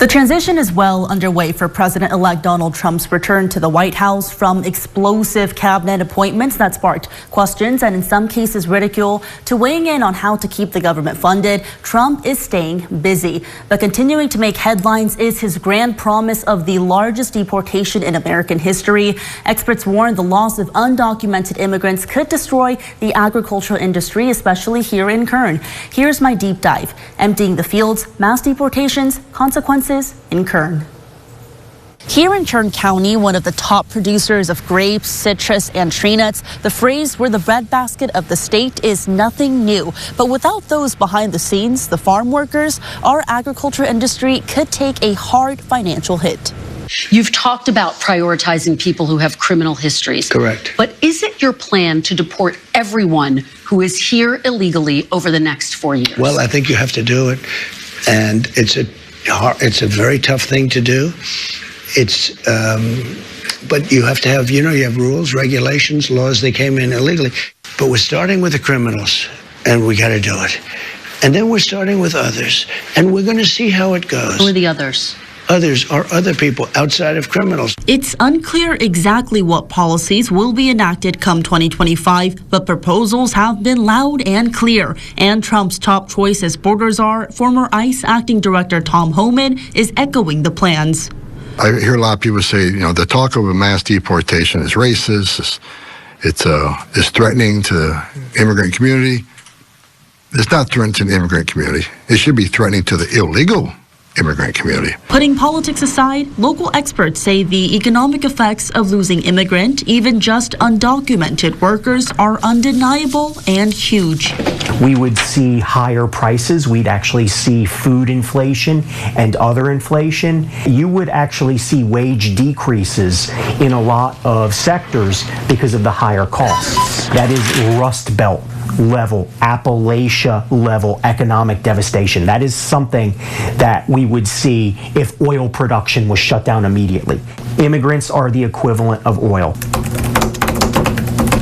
The transition is well underway for President-elect Donald Trump's return to the White House. From explosive cabinet appointments that sparked questions and in some cases ridicule to weighing in on how to keep the government funded, Trump is staying busy. But continuing to make headlines is his grand promise of the largest deportation in American history. Experts warn the loss of undocumented immigrants could destroy the agricultural industry, especially here in Kern. Here's my deep dive. Emptying the fields, mass deportations, consequences in Kern. Here in Kern County, one of the top producers of grapes, citrus, and tree nuts, the phrase "we're the breadbasket of the state" is nothing new. But without those behind the scenes, the farm workers, our agriculture industry could take a hard financial hit. You've talked about prioritizing people who have criminal histories. Correct. But is it your plan to deport everyone who is here illegally over the next 4 years? Well, I think you have to do it, and it's a very tough thing to do. But you have to have, you have rules, regulations, laws. They came in illegally. But we're starting with the criminals, and we got to do it. And then we're starting with others, and we're going to see how it goes. Who are the others? Others are other people outside of criminals. It's unclear exactly what policies will be enacted come 2025, but proposals have been loud and clear. And Trump's top choice as border czar, former ICE acting director Tom Homan, is echoing the plans. I hear a lot of people say, the talk of a mass deportation is racist, it's threatening to the immigrant community. It's not threatening to the immigrant community. It should be threatening to the illegal immigrant community. Putting politics aside, local experts say the economic effects of losing immigrant, even just undocumented workers, are undeniable and huge. We would see higher prices. We'd actually see food inflation and other inflation. You would actually see wage decreases in a lot of sectors because of the higher costs. That is Rust Belt level, Appalachia level economic devastation. That is something that we would see if oil production was shut down immediately. Immigrants are the equivalent of oil.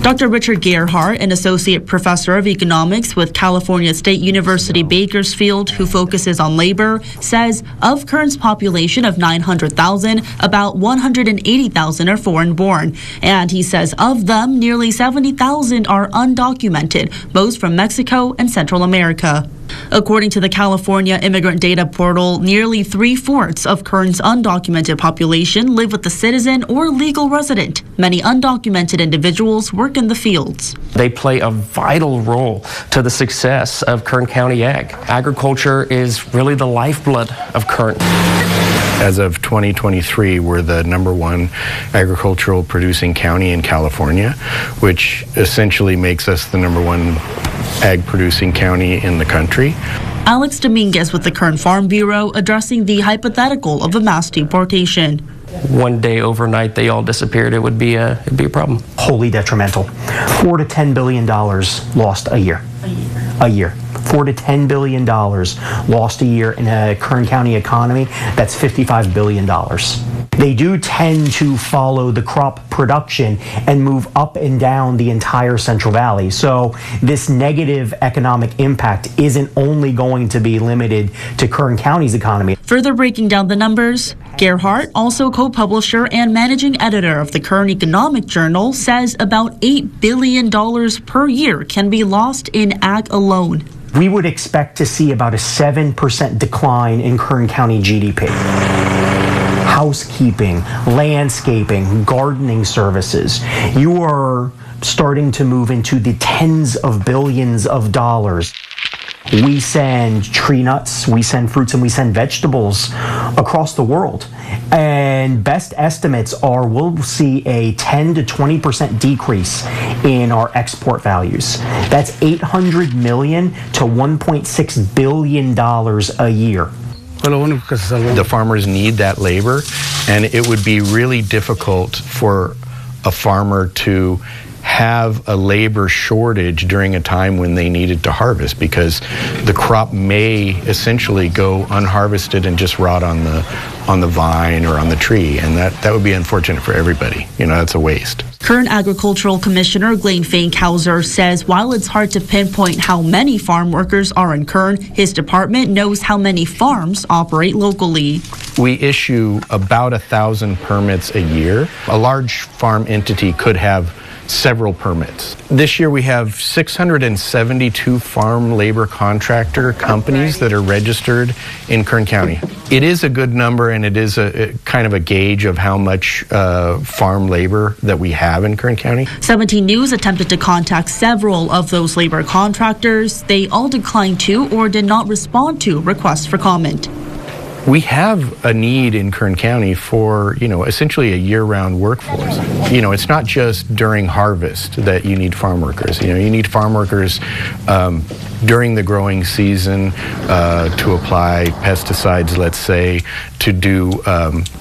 Dr. Richard Gerhardt, an associate professor of economics with California State University Bakersfield, who focuses on labor, says of Kern's population of 900,000, about 180,000 are foreign-born. And he says of them, nearly 70,000 are undocumented, most from Mexico and Central America. According to the California Immigrant Data Portal, nearly 3/4 of Kern's undocumented population live with a citizen or legal resident. Many undocumented individuals work in the fields. They play a vital role to the success of Kern County ag. Agriculture is really the lifeblood of Kern. As of 2023, we're the #1 agricultural producing county in California, which essentially makes us the #1 ag producing county in the country. Alex Dominguez with the Kern Farm Bureau addressing the hypothetical of a mass deportation. One day overnight they all disappeared, it'd be a problem. Wholly detrimental. $4 to $10 billion lost a year. A year. $4 to $10 billion lost a year in a Kern County economy. That's $55 billion. They do tend to follow the crop production and move up and down the entire Central Valley. So this negative economic impact isn't only going to be limited to Kern County's economy. Further breaking down the numbers, Gerhardt, also co-publisher and managing editor of the Kern Economic Journal, says about $8 billion per year can be lost in ag alone. We would expect to see about a 7% decline in Kern County GDP. Housekeeping, landscaping, gardening services. You are starting to move into the tens of billions of dollars. We send tree nuts, we send fruits, and we send vegetables across the world. And best estimates are we'll see a 10 to 20% decrease in our export values. That's $800 million to $1.6 billion a year. The farmers need that labor, and it would be really difficult for a farmer to have a labor shortage during a time when they needed to harvest, because the crop may essentially go unharvested and just rot on the vine or on the tree, and that would be unfortunate for everybody. That's a waste. Kern Agricultural Commissioner Glenn Fankhauser says while it's hard to pinpoint how many farm workers are in Kern, his department knows how many farms operate locally. We issue about 1,000 permits a year. A large farm entity could have several permits. This year we have 672 farm labor contractor companies that are registered in Kern County. It is a good number, and it is a kind of a gauge of how much farm labor that we have in Kern County. 17 News attempted to contact several of those labor contractors. They all declined to or did not respond to requests for comment. We have a need in Kern County for, essentially a year-round workforce. It's not just during harvest that you need farm workers. You need farm workers during the growing season to apply pesticides, let's say, to do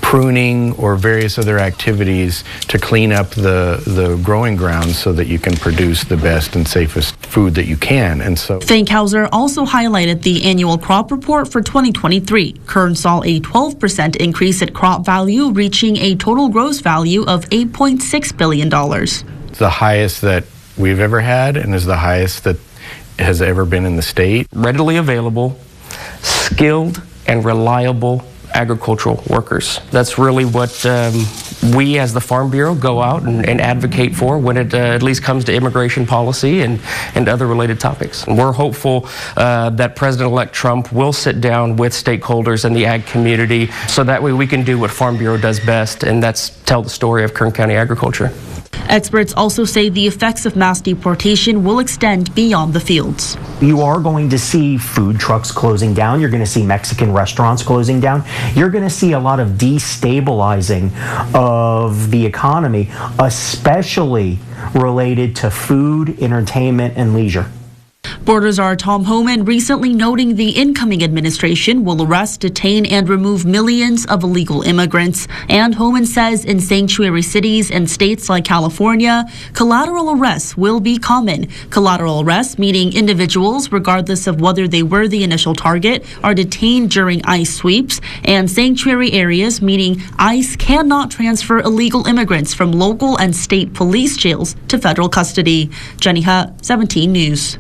pruning or various other activities to clean up the growing grounds so that you can produce the best and safest food that you can. And so Fankhauser also highlighted the annual crop report for 2023. Kern saw a 12% increase in crop value, reaching a total gross value of $8.6 billion. It's the highest that we've ever had and is the highest that has ever been in the state. Readily available, skilled, and reliable agricultural workers. That's really what we as the Farm Bureau go out and advocate for when it at least comes to immigration policy and other related topics. And we're hopeful that President-elect Trump will sit down with stakeholders in the ag community so that way we can do what Farm Bureau does best, and that's tell the story of Kern County agriculture. Experts also say the effects of mass deportation will extend beyond the fields. You are going to see food trucks closing down. You're going to see Mexican restaurants closing down. You're going to see a lot of destabilizing of the economy, especially related to food, entertainment, and leisure. Borders Czar Tom Homan recently noting the incoming administration will arrest, detain, and remove millions of illegal immigrants. And Homan says in sanctuary cities and states like California, collateral arrests will be common. Collateral arrests, meaning individuals, regardless of whether they were the initial target, are detained during ICE sweeps. And sanctuary areas, meaning ICE cannot transfer illegal immigrants from local and state police jails to federal custody. Jenny Hutt, 17 News.